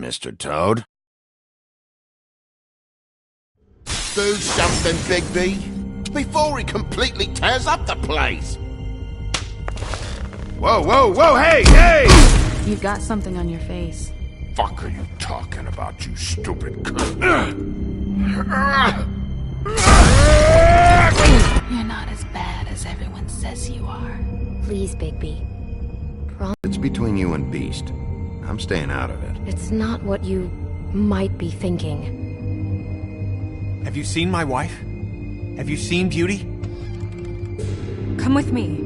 Mr. Toad? Do something, Bigby, before he completely tears up the place! Whoa, whoa, whoa, hey, hey! You've got something on your face. Fuck are you talking about, you stupid cunt? You're not as bad as everyone says you are. Please, Bigby. It's between you and Beast. I'm staying out of it. It's not what you might be thinking. Have you seen my wife? Have you seen Beauty? Come with me.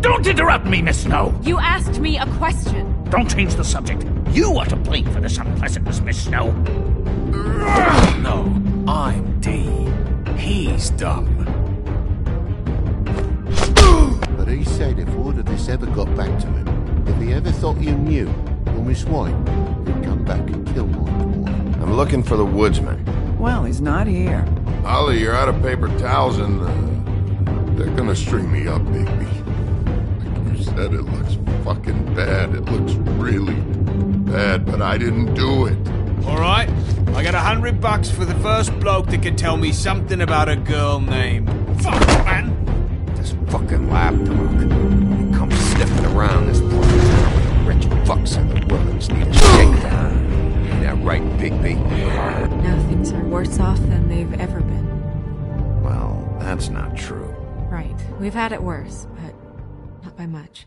Don't interrupt me, Miss Snow! You asked me a question. Don't change the subject. You are to blame for this unpleasantness, Miss Snow. No, I'm D. He's dumb. But he said if all of this ever got back to him, if he ever thought you knew, or Miss White, he'd come back and kill my boy. I'm looking for the woodsman. Well, he's not here. Ollie, you're out of paper towels and, they're gonna string me up, Bigby. Like you said, it looks fucking bad. It looks really bad, but I didn't do it. Alright, I got $100 for the first bloke that can tell me something about a girl named... Fuck, man! This fucking lapdog. He comes sniffing around this part of town with the rich fucks in the woods. Need a shakedown. Ain't that right, Bigby? Now things are worse off than they've ever been. Well, that's not true. Right. We've had it worse, but not by much.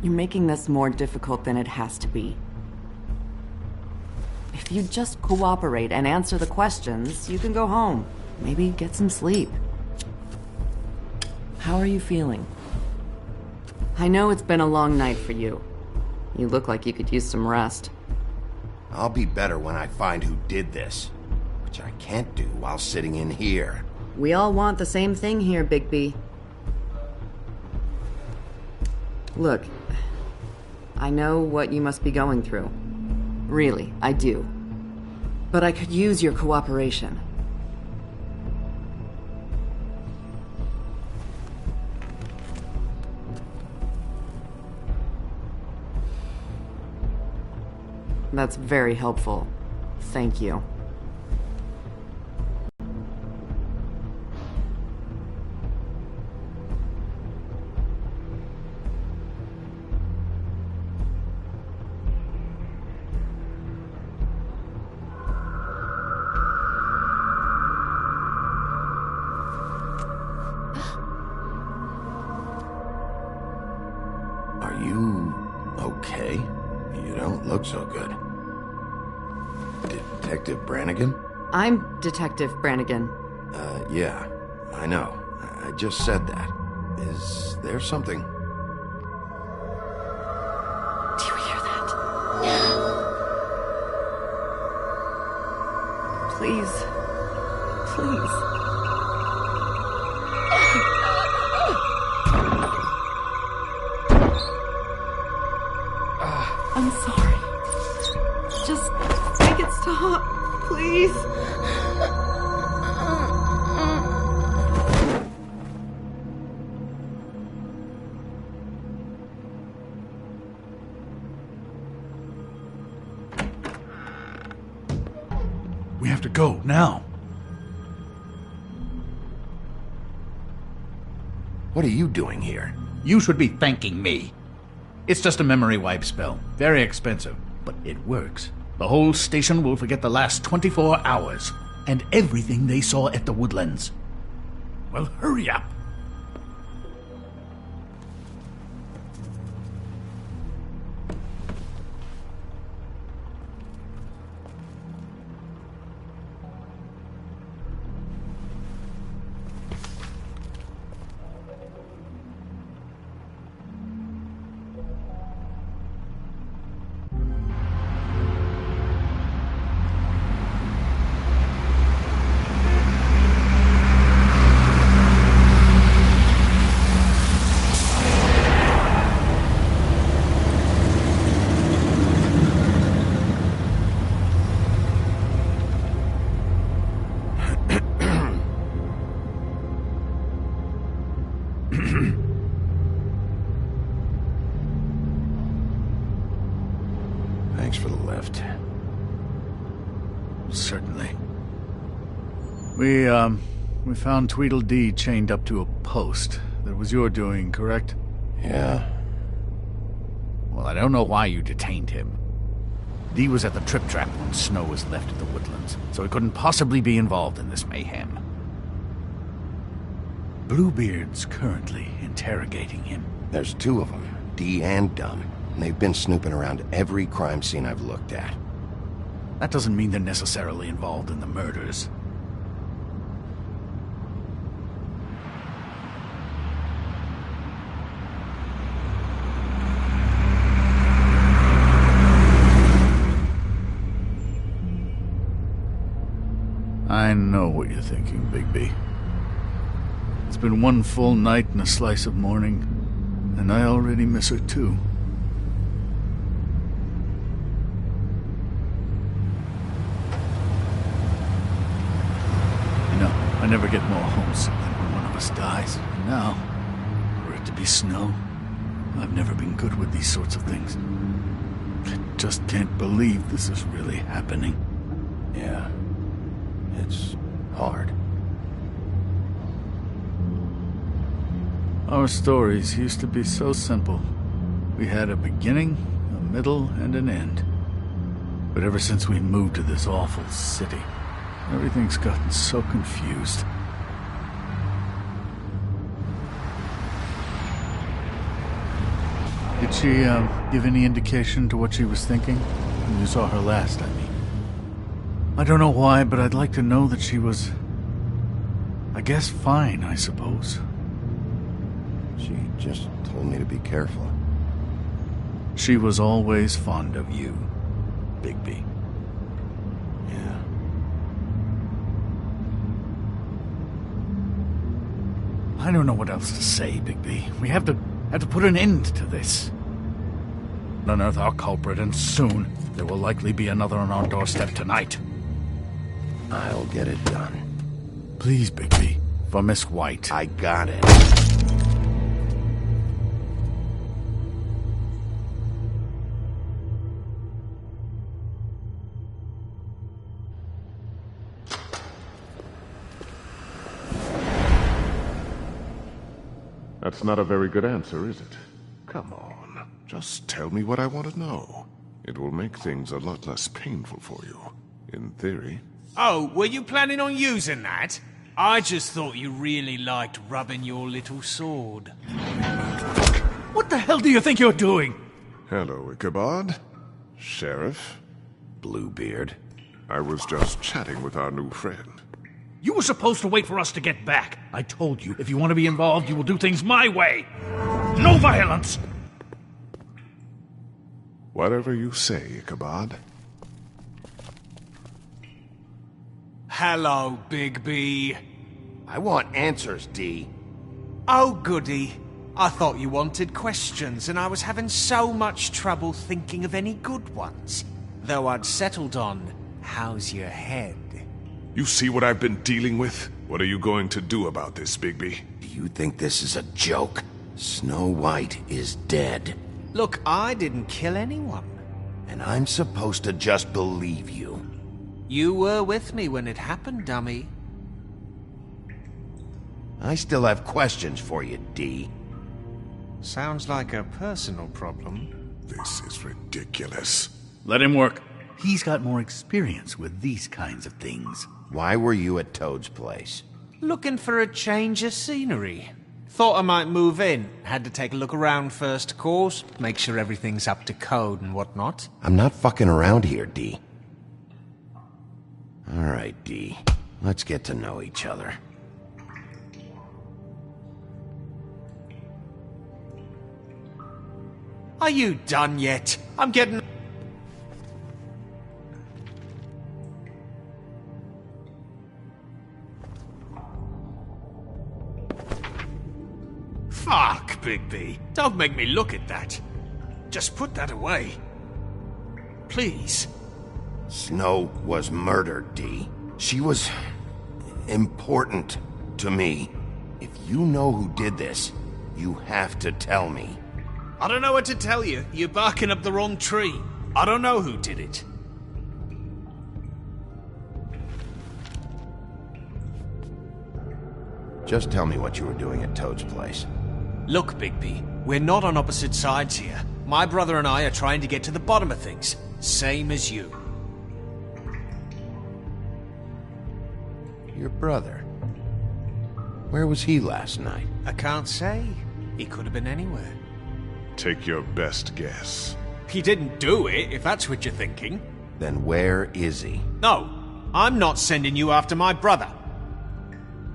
You're making this more difficult than it has to be. If you just cooperate and answer the questions, you can go home. Maybe get some sleep. How are you feeling? I know it's been a long night for you. You look like you could use some rest. I'll be better when I find who did this, which I can't do while sitting in here. We all want the same thing here, Bigby. Look, I know what you must be going through. Really, I do. But I could use your cooperation. That's very helpful. Thank you. Are you okay? You don't look so good. Detective Brannigan? I'm Detective Brannigan. Yeah, I know. I just said that. Is there something? Do you hear that? Please. Please. I'm sorry. Just make it stop, please. We have to go, now. What are you doing here? You should be thanking me. It's just a memory wipe spell. Very expensive, but it works. The whole station will forget the last 24 hours and everything they saw at the Woodlands. Well, hurry up. Thanks for the lift. Certainly. We found Tweedledee chained up to a post. That was your doing, correct? Yeah. Well, I don't know why you detained him. Dee was at the Trip Trap when Snow was left at the Woodlands, so he couldn't possibly be involved in this mayhem. Bluebeard's currently interrogating him. There's two of them, Dee and Dunn. And they've been snooping around every crime scene I've looked at. That doesn't mean they're necessarily involved in the murders. I know what you're thinking, Bigby. It's been one full night and a slice of morning, and I already miss her too. I never get more homesick than when one of us dies. And now, for it to be Snow, I've never been good with these sorts of things. I just can't believe this is really happening. Yeah. It's hard. Our stories used to be so simple. We had a beginning, a middle, and an end. But ever since we moved to this awful city, everything's gotten so confused. Did she, give any indication to what she was thinking? When you saw her last, I mean. I don't know why, but I'd like to know that she was... I guess fine, I suppose. She just told me to be careful. She was always fond of you, Bigby. Yeah. I don't know what else to say, Bigby. We have to put an end to this. Unearth our culprit, and soon. There will likely be another on our doorstep tonight. I'll get it done. Please, Bigby. For Miss White. I got it. That's not a very good answer, is it? Come on, just tell me what I want to know. It will make things a lot less painful for you, in theory. Oh, were you planning on using that? I just thought you really liked rubbing your little sword. What the hell do you think you're doing? Hello, Ichabod. Sheriff. Bluebeard. I was just chatting with our new friend. You were supposed to wait for us to get back. I told you, if you want to be involved, you will do things my way. No violence! Whatever you say, Ichabod. Hello, Bigby. I want answers, Dee. Oh, goody. I thought you wanted questions, and I was having so much trouble thinking of any good ones. Though I'd settled on, how's your head? You see what I've been dealing with? What are you going to do about this, Bigby? Do you think this is a joke? Snow White is dead. Look, I didn't kill anyone. And I'm supposed to just believe you. You were with me when it happened, dummy. I still have questions for you, D. Sounds like a personal problem. This is ridiculous. Let him work. He's got more experience with these kinds of things. Why were you at Toad's place? Looking for a change of scenery. Thought I might move in. Had to take a look around first, of course. Make sure everything's up to code and whatnot. I'm not fucking around here, D. Alright, D. Let's get to know each other. Are you done yet? I'm getting... Fuck, Bigby. Don't make me look at that. Just put that away. Please. Snow was murdered, D. She was... important to me. If you know who did this, you have to tell me. I don't know what to tell you. You're barking up the wrong tree. I don't know who did it. Just tell me what you were doing at Toad's place. Look, Bigby, we're not on opposite sides here. My brother and I are trying to get to the bottom of things. Same as you. Your brother? Where was he last night? I can't say. He could have been anywhere. Take your best guess. He didn't do it, if that's what you're thinking. Then where is he? No, I'm not sending you after my brother.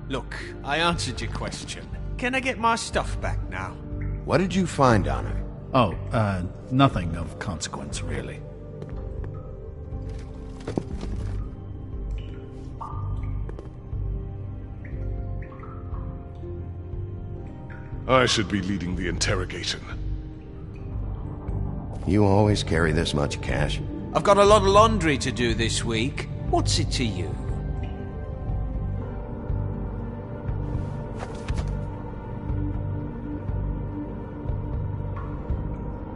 Look, I answered your question. Can I get my stuff back now? What did you find on him? Oh, nothing of consequence, really. I should be leading the interrogation. You always carry this much cash? I've got a lot of laundry to do this week. What's it to you?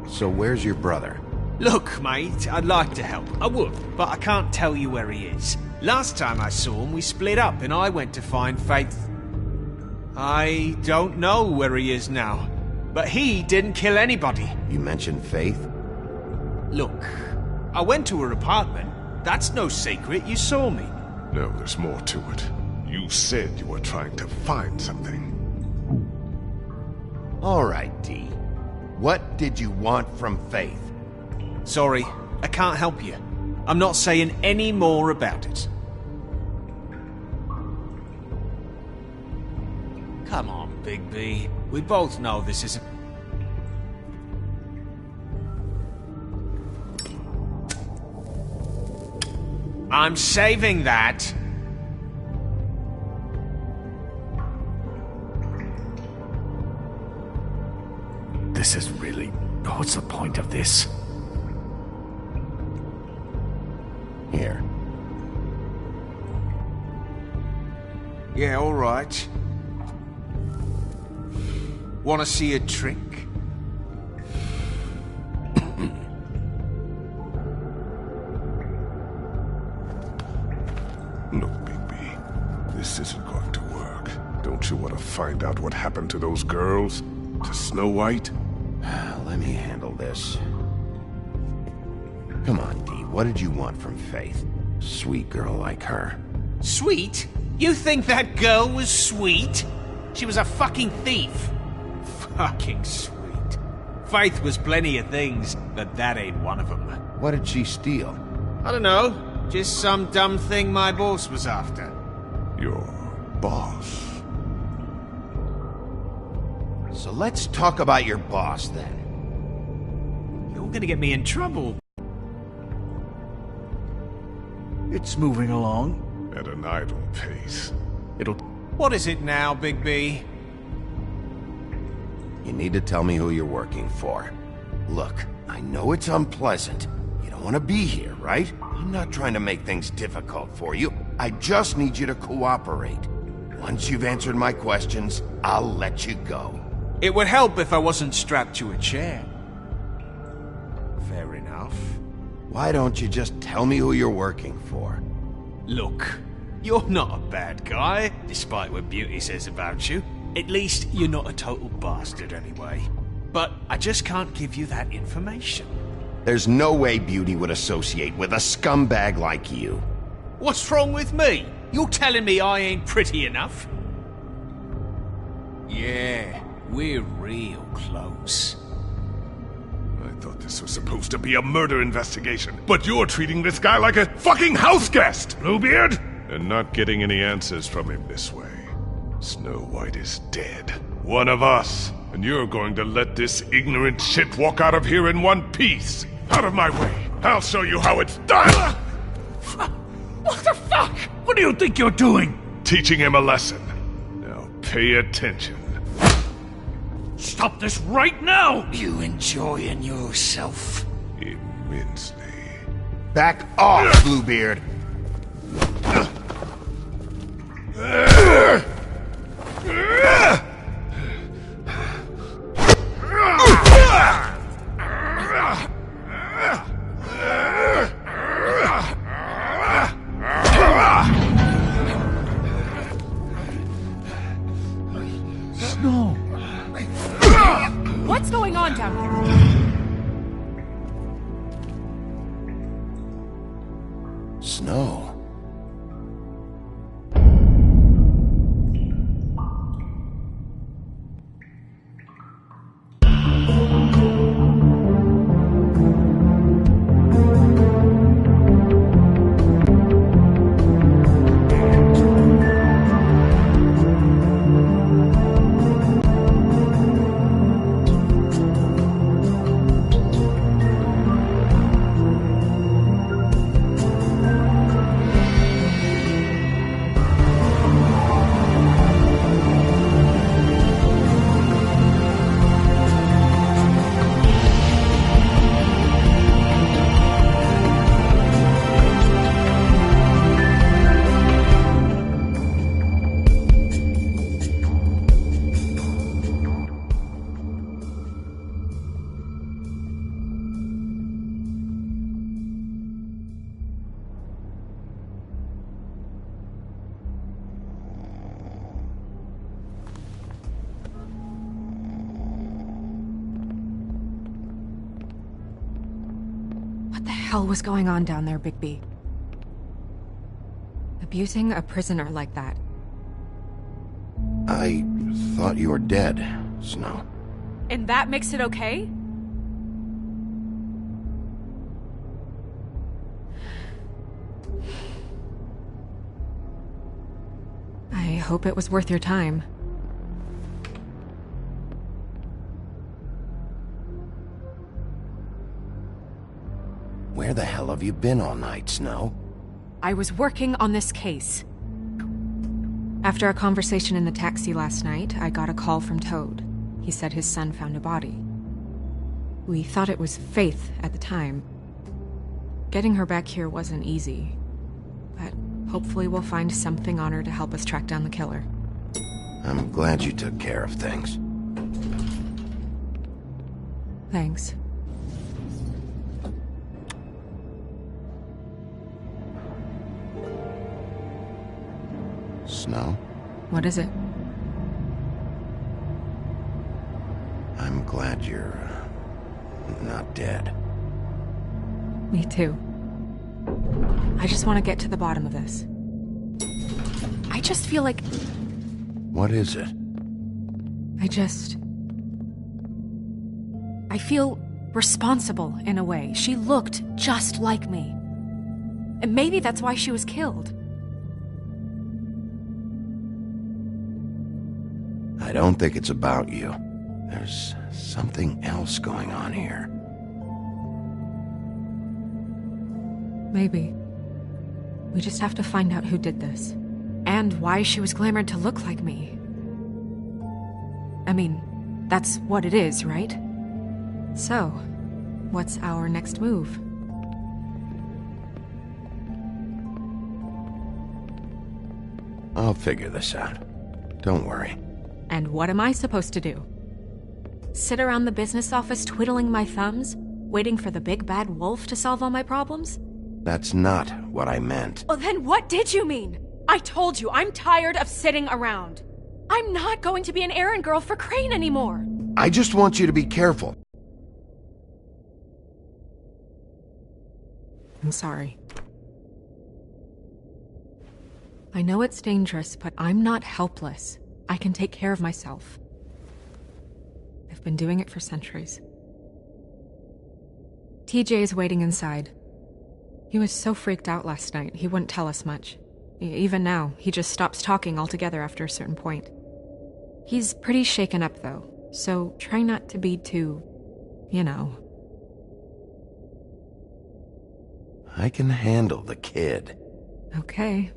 So where's your brother? Look, mate, I'd like to help. I would, but I can't tell you where he is. Last time I saw him, we split up and I went to find Faith. I don't know where he is now, but he didn't kill anybody. You mentioned Faith? Look, I went to her apartment. That's no secret, you saw me. No, there's more to it. You said you were trying to find something. All right, D. What did you want from Faith? Sorry, I can't help you. I'm not saying any more about it. Come on, Bigby. We both know this isn't... I'm saving that. This is really... What's the point of this? Here. Yeah, all right. Want to see a trick? Look, Bigby, this isn't going to work. Don't you want to find out what happened to those girls? To Snow White? Let me handle this. Come on, D. What did you want from Faith? Sweet girl like her. Sweet? You think that girl was sweet? She was a fucking thief. Fucking sweet. Faith was plenty of things, but that ain't one of them. What did she steal? I don't know. Just some dumb thing my boss was after. Your boss? So let's talk about your boss, then. You're gonna get me in trouble. It's moving along. At an idle pace. It'll... What is it now, Bigby? You need to tell me who you're working for. Look, I know it's unpleasant. You don't want to be here, right? I'm not trying to make things difficult for you. I just need you to cooperate. Once you've answered my questions, I'll let you go. It would help if I wasn't strapped to a chair. Fair enough. Why don't you just tell me who you're working for? Look, you're not a bad guy, despite what Beauty says about you. At least, you're not a total bastard anyway. But I just can't give you that information. There's no way Beauty would associate with a scumbag like you. What's wrong with me? You're telling me I ain't pretty enough? Yeah, we're real close. I thought this was supposed to be a murder investigation, but you're treating this guy like a fucking house guest, Bluebeard! And not getting any answers from him this way. Snow White is dead. One of us. And you're going to let this ignorant shit walk out of here in one piece. Out of my way. I'll show you how it's done! What the fuck? What do you think you're doing? Teaching him a lesson. Now pay attention. Stop this right now! You enjoying yourself? Immensely. Back off, Bluebeard! Snow! What's going on down here? Snow. What the hell was going on down there, Bigby? Abusing a prisoner like that. I thought you were dead, Snow. And that makes it okay? I hope it was worth your time. Where the hell have you been all night, Snow? I was working on this case. After a conversation in the taxi last night, I got a call from Toad. He said his son found a body. We thought it was Faith at the time. Getting her back here wasn't easy, but hopefully we'll find something on her to help us track down the killer. I'm glad you took care of things. Thanks. Snow? What is it? I'm glad you're not dead. Me too. I just want to get to the bottom of this. I just feel like... What is it? I feel responsible in a way. She looked just like me. And maybe that's why she was killed. I don't think it's about you. There's something else going on here. Maybe. We just have to find out who did this. And why she was glamored to look like me. I mean, that's what it is, right? So, what's our next move? I'll figure this out. Don't worry. And what am I supposed to do? Sit around the business office twiddling my thumbs, waiting for the big bad wolf to solve all my problems? That's not what I meant. Well, then what did you mean? I told you, I'm tired of sitting around. I'm not going to be an errand girl for Crane anymore. I just want you to be careful. I'm sorry. I know it's dangerous, but I'm not helpless. I can take care of myself. I've been doing it for centuries. TJ is waiting inside. He was so freaked out last night, he wouldn't tell us much. Even now, he just stops talking altogether after a certain point. He's pretty shaken up, though, so try not to be too, you know. I can handle the kid. Okay.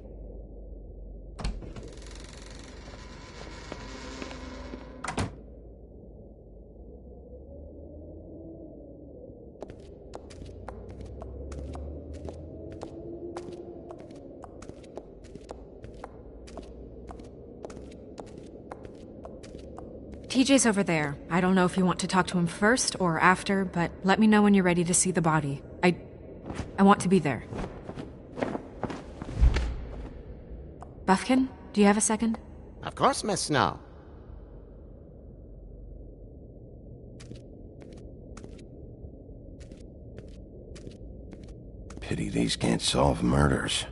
TJ's over there. I don't know if you want to talk to him first or after, but let me know when you're ready to see the body. I want to be there. Buffkin, do you have a second? Of course, Miss Snow. Pity these can't solve murders.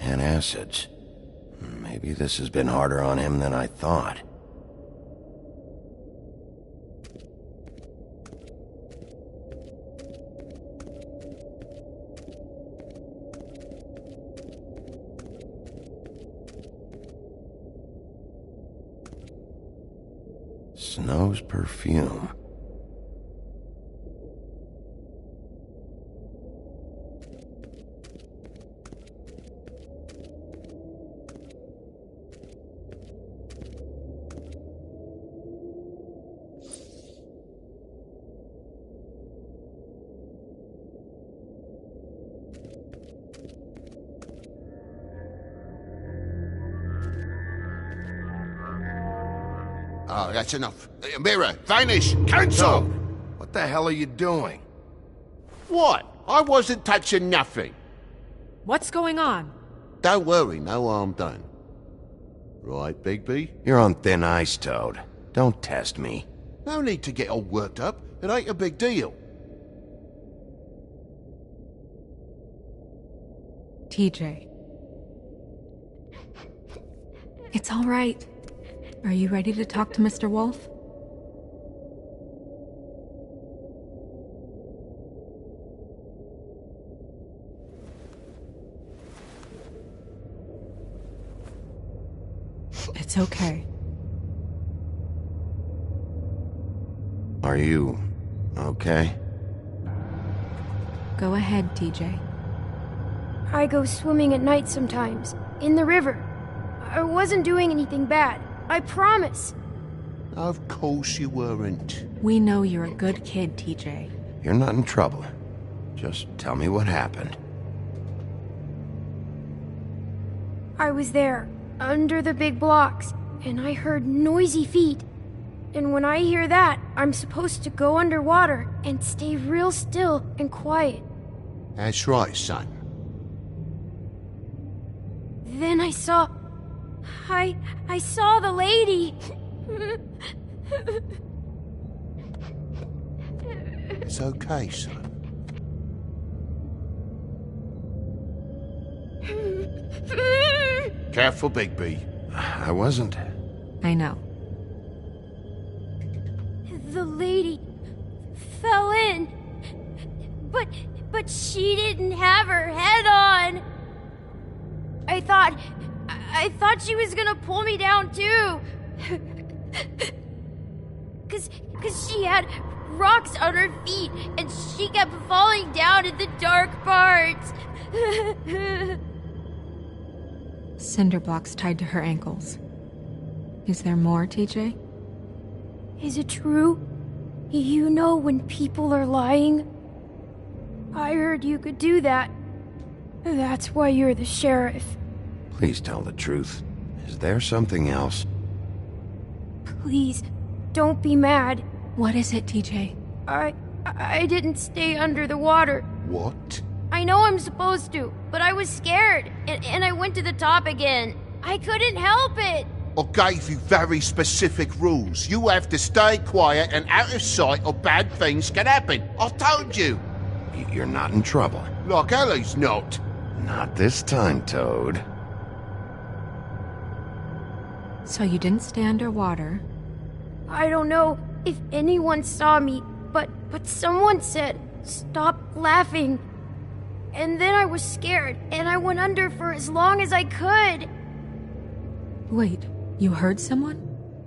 And acids. Maybe this has been harder on him than I thought. Snow's perfume. Oh, that's enough. Mirror, vanish, cancel! What the hell are you doing? What? I wasn't touching nothing. What's going on? Don't worry, no harm done. Right, Bigby? You're on thin ice, Toad. Don't test me. No need to get all worked up. It ain't a big deal. TJ. It's all right. Are you ready to talk to Mr. Wolf? It's okay. Are you okay? Go ahead, TJ. I go swimming at night sometimes, in the river. I wasn't doing anything bad, I promise. Of course you weren't. We know you're a good kid, TJ. You're not in trouble. Just tell me what happened. I was there, under the big blocks, and I heard noisy feet. And when I hear that, I'm supposed to go underwater and stay real still and quiet. That's right, son. Then I saw the lady. It's okay, son. Careful, Bigby. I wasn't. I know. The lady fell in. But she didn't have her head on. I thought she was gonna pull me down too. Cause she had rocks on her feet and she kept falling down in the dark parts. Cinder blocks tied to her ankles. Is there more, TJ? Is it true? You know when people are lying? I heard you could do that. That's why you're the sheriff. Please tell the truth. Is there something else? Please, don't be mad. What is it, TJ? I I didn't stay under the water. What? I know I'm supposed to, but I was scared, and I went to the top again. I couldn't help it. I gave you very specific rules. You have to stay quiet and out of sight or bad things can happen. I told you. You're not in trouble. Like Ellie's not. Not this time, Toad. So you didn't stay underwater. I don't know if anyone saw me, but someone said, "Stop laughing." And then I was scared, and I went under for as long as I could. Wait, you heard someone?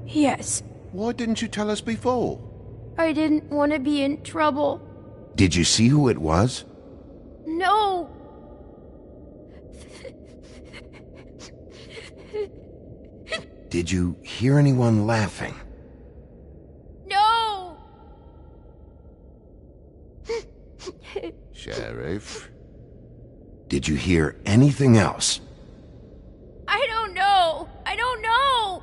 Yes, Why didn't you tell us before? I didn't want to be in trouble. Did you see who it was? No. Did you hear anyone laughing? No. Sheriff? Did you hear anything else? I don't know. I don't know.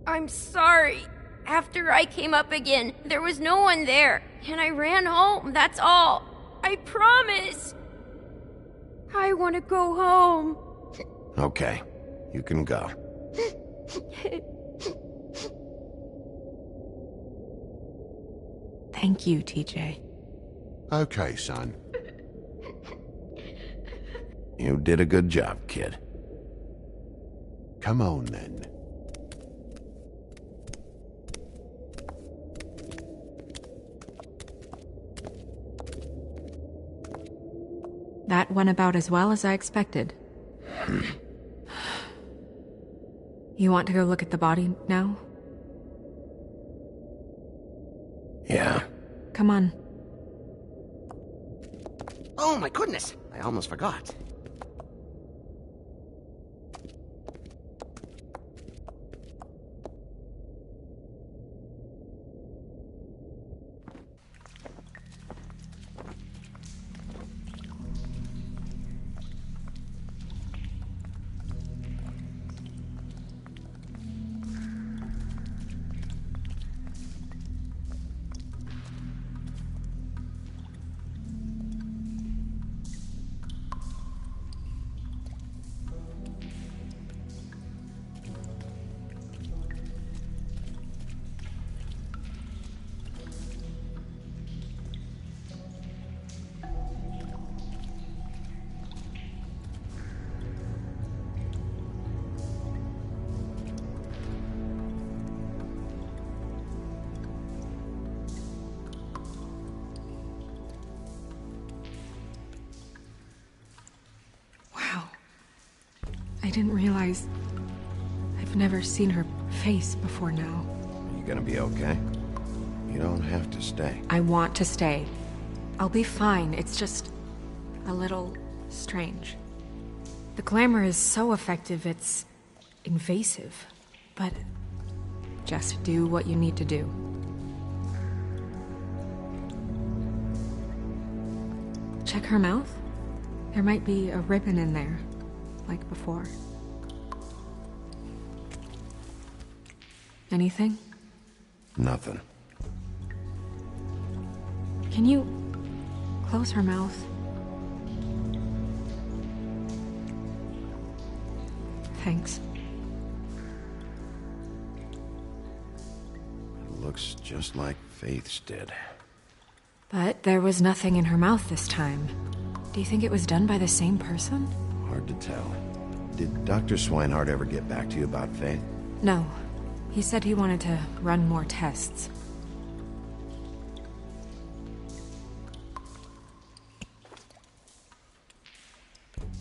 I'm sorry. After I came up again, there was no one there, and I ran home, that's all. I promise. I want to go home. Okay, you can go. Thank you, TJ. Okay, son. You did a good job, kid. Come on, then. That went about as well as I expected. You want to go look at the body now? Yeah. Come on. Oh my goodness, I almost forgot. I didn't realize... I've never seen her face before now. You gonna be okay? You don't have to stay. I want to stay. I'll be fine, it's just... a little... strange. The glamour is so effective, it's... invasive. But... just do what you need to do. Check her mouth. There might be a ribbon in there. Like before. Anything? Nothing. Can you close her mouth? Thanks. It looks just like Faith's did. But there was nothing in her mouth this time. Do you think it was done by the same person? Hard to tell. Did Dr. Swinehart ever get back to you about Faith? No. He said he wanted to run more tests.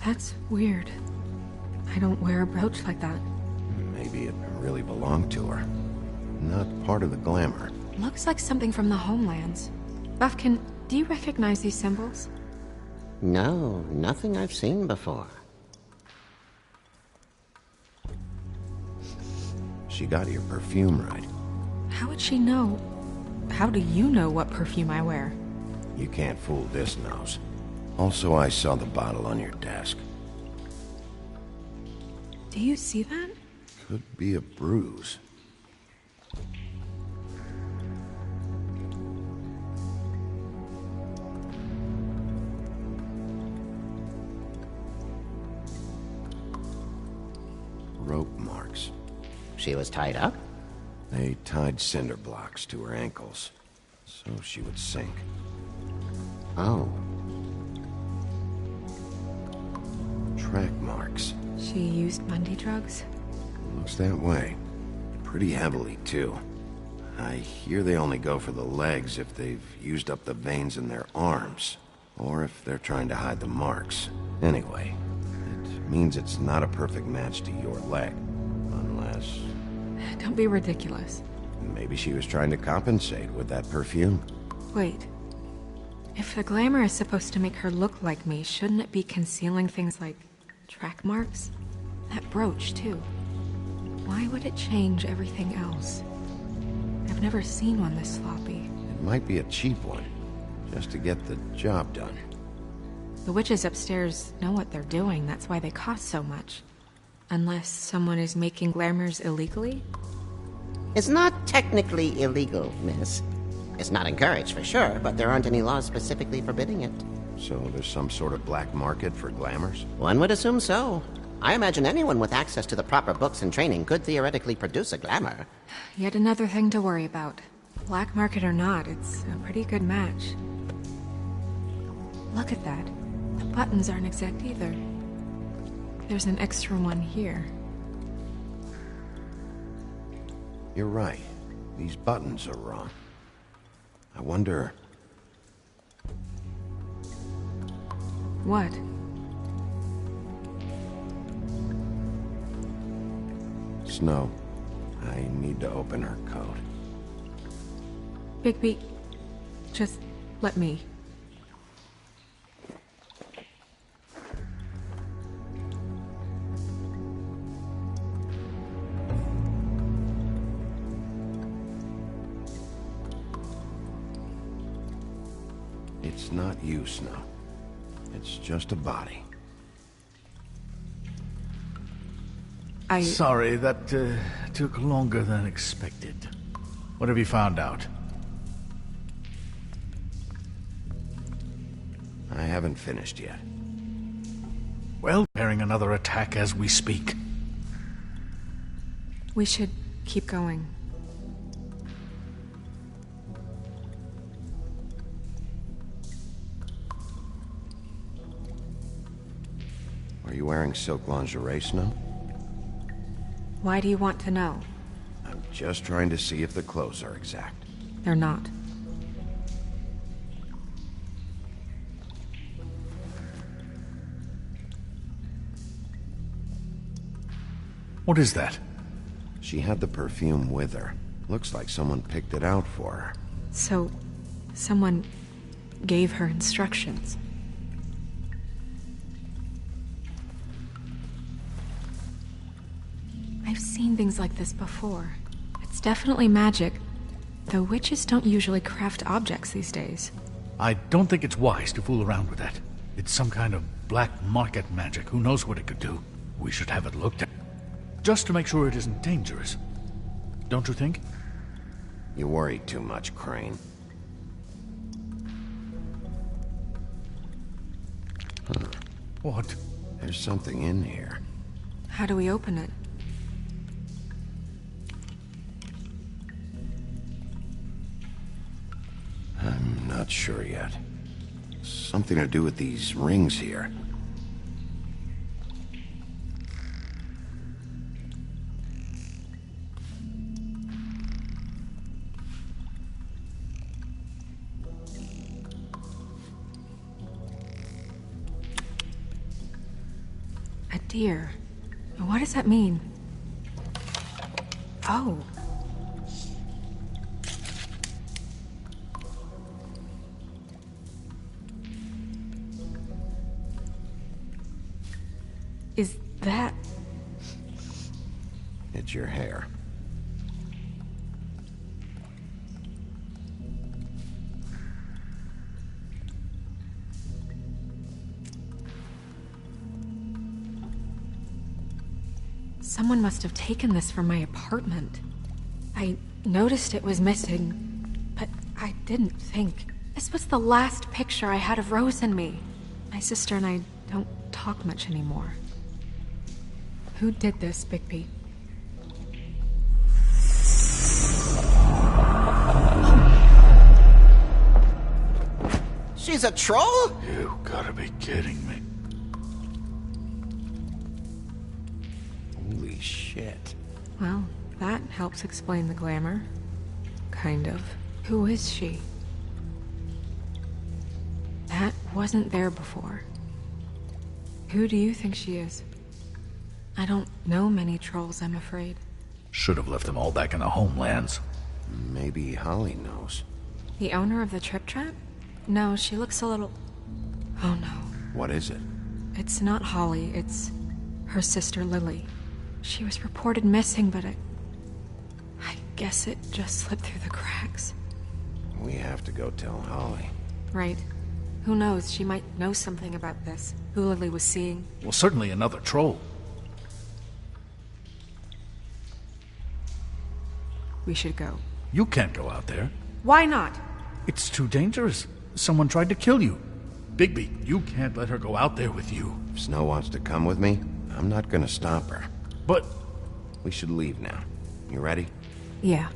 That's weird. I don't wear a brooch like that. Maybe it really belonged to her. Not part of the glamour. Looks like something from the homelands. Buffkin, do you recognize these symbols? No, nothing I've seen before. She got your perfume right. How would she know? How do you know what perfume I wear? You can't fool this nose. Also, I saw the bottle on your desk. Do you see that? Could be a bruise. She was tied up? They tied cinder blocks to her ankles, so she would sink. Oh. Track marks. She used Bundy drugs? Looks that way. Pretty heavily, too. I hear they only go for the legs if they've used up the veins in their arms, or if they're trying to hide the marks. Anyway, it means it's not a perfect match to your leg, unless... Don't be ridiculous. Maybe she was trying to compensate with that perfume. Wait. If the glamour is supposed to make her look like me, shouldn't it be concealing things like track marks? That brooch, too. Why would it change everything else? I've never seen one this sloppy. It might be a cheap one, just to get the job done. The witches upstairs know what they're doing, that's why they cost so much. Unless someone is making glamours illegally? It's not technically illegal, miss. It's not encouraged for sure, but there aren't any laws specifically forbidding it. So there's some sort of black market for glamours? One would assume so. I imagine anyone with access to the proper books and training could theoretically produce a glamour. Yet another thing to worry about. Black market or not, it's a pretty good match. Look at that. The buttons aren't exact either. There's an extra one here. You're right. These buttons are wrong. I wonder... What? Snow, I need to open her coat. Bigby, just let me. It's not you, Snow. It's just a body. Sorry, that took longer than expected. What have you found out? I haven't finished yet. Well, preparing another attack as we speak. We should keep going. Are you wearing silk lingerie, Snow? Why do you want to know? I'm just trying to see if the clothes are exact. They're not. What is that? She had the perfume with her. Looks like someone picked it out for her. So, someone gave her instructions. I've seen things like this before. It's definitely magic, though witches don't usually craft objects these days. I don't think it's wise to fool around with that. It's some kind of black market magic. Who knows what it could do? We should have it looked at. Just to make sure it isn't dangerous. Don't you think? You worry too much, Crane. Huh. What? There's something in here. How do we open it? I'm not sure yet. Something to do with these rings here. A deer. What does that mean? Oh. Is that... It's your hair. Someone must have taken this from my apartment. I noticed it was missing, but I didn't think. This was the last picture I had of Rose and me. My sister and I don't talk much anymore. Who did this, Bigby? a troll? You gotta be kidding me. Holy shit. Well, that helps explain the glamour. Kind of. Who is she? That wasn't there before. Who do you think she is? I don't know many trolls, I'm afraid. Should have left them all back in the homelands. Maybe Holly knows. The owner of the Trip Trap? No, she looks a little... Oh no. What is it? It's not Holly, it's her sister Lily. She was reported missing, but I guess it just slipped through the cracks. We have to go tell Holly. Right. Who knows, she might know something about this. Who Lily was seeing. Well, certainly another troll. We should go. You can't go out there. Why not? It's too dangerous. Someone tried to kill you. Bigby, you can't let her go out there with you. If Snow wants to come with me, I'm not gonna stop her. But... We should leave now. You ready? Yeah.